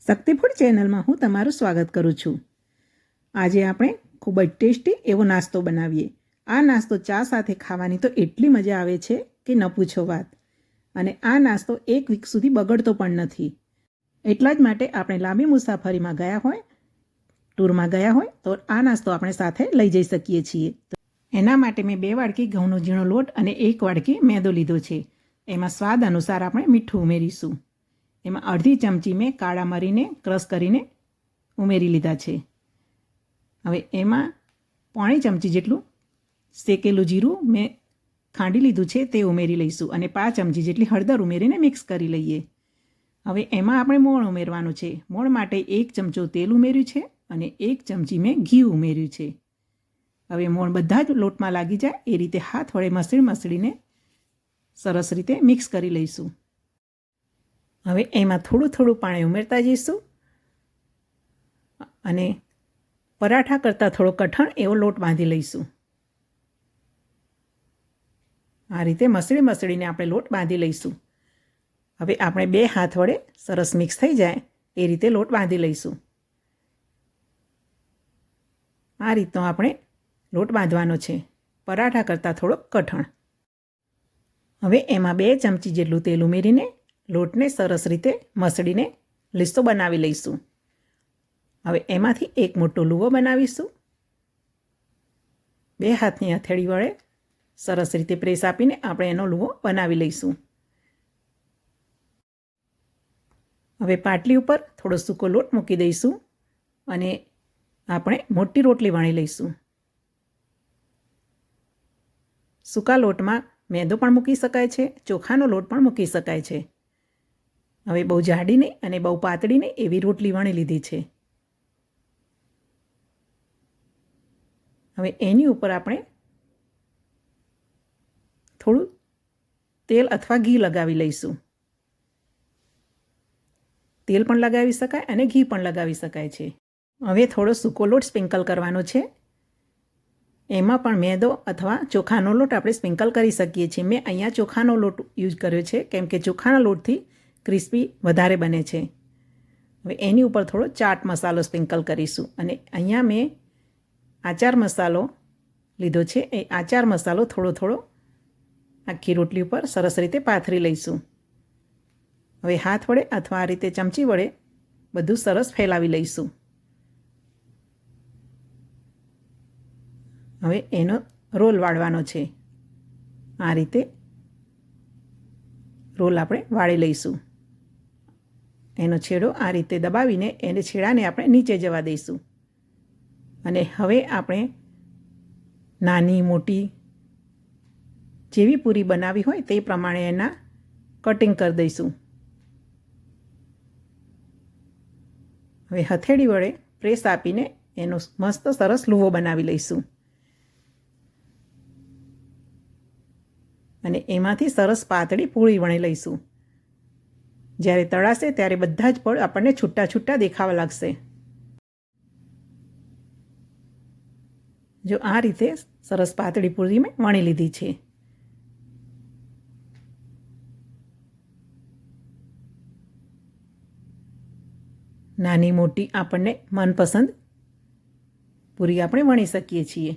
શક્તિફૂડ ચેનલમાં હું તમારું સ્વાગત કરું છું। આજે આપણે ખૂબ જ ટેસ્ટી એવો નાસ્તો બનાવીએ। આ નાસ્તો ચા સાથે ખાવાની તો એટલી મજા આવે છે કે ન પૂછો વાત। અને આ નાસ્તો એક વીક સુધી બગડતો પણ નથી। એટલા જ માટે આપણે લાંબી મુસાફરીમાં ગયા હોય, ટૂરમાં ગયા હોય તો આ નાસ્તો આપણે સાથે લઈ જઈ શકીએ છીએ। એના માટે મેં 2 વાડકી ઘઉંનો ઝીણો લોટ અને 1 વાડકી મેદો લીધો છે। એમાં સ્વાદ અનુસાર આપણે મીઠું ઉમેરીશું। એમાં અડધી ચમચી મેં કાળા મરીને ક્રશ કરીને ઉમેરી લીધા છે। હવે એમાં પોણી ચમચી જેટલું શેકેલું જીરું મેં ખાંડી લીધું છે તે ઉમેરી લઈશું અને 5 ચમચી જેટલી હળદર ઉમેરીને મિક્સ કરી લઈએ। હવે એમાં આપણે મોણ ઉમેરવાનું છે। મોણ માટે 1 ચમચો તેલ ઉમેર્યું છે અને 1 ચમચી મેં ઘી ઉમેર્યું છે। હવે મોણ બધા જ લોટમાં લાગી જાય એ રીતે હાથ વડે મસળીને સરસ રીતે મિક્સ કરી લઈશું। હવે એમાં થોડું થોડું પાણી ઉમેરતા જઈશું અને પરાઠા કરતાં થોડો કઠણ એવો લોટ બાંધી લઈશું। આ રીતે મસળીને આપણે લોટ બાંધી લઈશું। હવે આપણે 2 હાથ વડે સરસ મિક્સ થઈ જાય એ રીતે લોટ બાંધી લઈશું। આ રીતનો આપણે લોટ બાંધવાનો છે, પરાઠા કરતાં થોડો કઠણ। હવે એમાં 2 ચમચી જેટલું તેલ ઉમેરીને લોટને સરસ રીતે મસળીને લીસો બનાવી લઈશું। હવે એમાંથી એક મોટો લુવો બનાવીશું। 2 હાથની હથેળી વડે સરસ રીતે પ્રેસ આપીને આપણે એનો લુવો બનાવી લઈશું। હવે પાટલી ઉપર થોડો સૂકો લોટ મૂકી દઈશું અને આપણે મોટી રોટલી વણી લઈશું। સૂકા લોટમાં મેદો પણ મૂકી શકાય છે, ચોખાનો લોટ પણ મૂકી શકાય છે। હવે બહુ જાડી નહીં અને બહુ પાતળી નહીં એવી રોટલી વણી લીધી છે। હવે એની ઉપર આપણે થોડું તેલ અથવા ઘી લગાવી લઈશું। તેલ પણ લગાવી શકાય અને ઘી પણ લગાવી શકાય છે। હવે થોડો સૂકો લોટ સ્પ્રિંકલ કરવાનો છે। એમાં પણ મેદો અથવા ચોખાનો લોટ આપણે સ્પ્રિંકલ કરી શકીએ છીએ। મેં અહીંયા ચોખાનો લોટ યુઝ કર્યો છે કેમ કે ચોખાના લોટથી ક્રિસ્પી વધારે બને છે। હવે એની ઉપર થોડો ચાટ મસાલો સ્પ્રિંકલ કરીશું અને અહીંયા મેં આચાર મસાલો લીધો છે। એ આચાર મસાલો થોડો આખી રોટલી ઉપર સરસ રીતે પાથરી લઈશું। હવે હાથ વડે અથવા આ રીતે ચમચી વડે બધું સરસ ફેલાવી લઈશું। હવે એનો રોલ વાળવાનો છે। આ રીતે રોલ આપણે વાળી લઈશું। એનો છેડો આ રીતે દબાવીને એને છેડાને આપણે નીચે જવા દઈશું અને હવે આપણે નાની મોટી જેવી પૂરી બનાવી હોય તે પ્રમાણે એના કટિંગ કરી દઈશું। હવે હથેળી વડે પ્રેસ આપીને એનો મસ્ત સરસ લુવો બનાવી લઈશું અને એમાંથી સરસ પાતળી પૂરી વણી લઈશું। જ્યારે તળાશે ત્યારે બધા જ પડ આપણને છૂટા દેખાવા લાગશે। જો આ રીતે સરસ પાતળી પૂરી મેં વણી લીધી છે। નાની મોટી આપણને મનપસંદ પૂરી આપણે વણી શકીએ છીએ।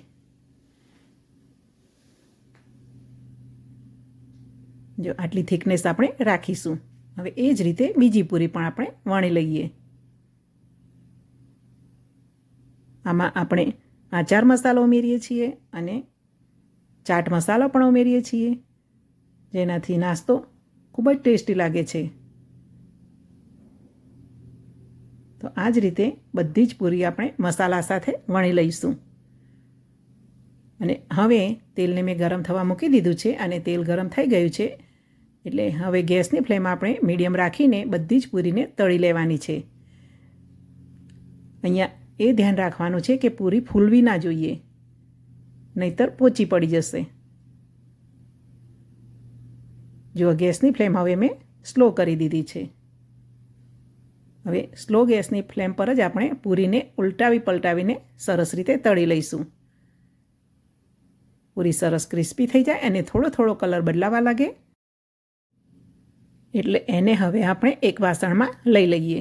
જો આટલી થિકનેસ આપણે રાખીશું। હવે એ જ રીતે બીજી પૂરી પણ આપણે વણી લઈએ। આમાં આપણે આચાર મસાલો ઉમેરીએ છીએ અને ચાટ મસાલો પણ ઉમેરીએ છીએ જેનાથી નાસ્તો ખૂબ જ ટેસ્ટી લાગે છે। તો આ જ રીતે બધી જ પૂરી આપણે મસાલા સાથે વણી લઈશું અને હવે તેલને મેં ગરમ થવા મૂકી દીધું છે અને તેલ ગરમ થઈ ગયું છે એટલે હવે ગેસની ફ્લેમ આપણે મીડિયમ રાખીને બધી જ પૂરીને તળી લેવાની છે। અહીંયા એ ધ્યાન રાખવાનું છે કે પૂરી ફૂલવી ના જોઈએ, નહીંતર પોચી પડી જશે। જો ગેસની ફ્લેમ હવે મેં સ્લો કરી દીધી છે। હવે સ્લો ગેસની ફ્લેમ પર જ આપણે પૂરીને ઉલટાવી પલટાવીને સરસ રીતે તળી લઈશું। પૂરી સરસ ક્રિસ્પી થઈ જાય અને થોડો કલર બદલાવા લાગે એટલે એને હવે આપણે એક વાસણમાં લઈ લઈએ।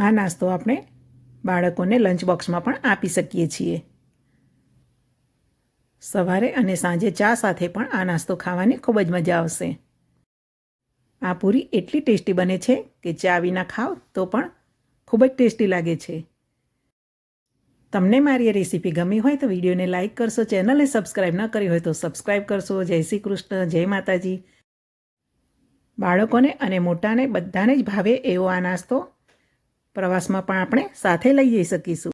આ નાસ્તો આપણે બાળકોને લંચ બોક્સમાં પણ આપી શકીએ છીએ. સવારે અને સાંજે ચા સાથે પણ આ નાસ્તો ખાવાની ખૂબ જ મજા આવશે. આ પૂરી એટલી ટેસ્ટી બને છે કે ચા વિના ખાવ તો પણ ખૂબ જ ટેસ્ટી લાગે છે. તમને મારી આ રેસીપી ગમી હોય તો વિડીયોને લાઇક કરશો, ચેનલને સબસ્ક્રાઈબ ન કરી હોય તો સબસ્ક્રાઈબ કરશો. જય શ્રી કૃષ્ણ, જય માતાજી. બાળકોને અને મોટાને બધાને જ ભાવે એવો આ નાસ્તો પ્રવાસમાં પણ આપણે સાથે લઈ જઈ શકીશું.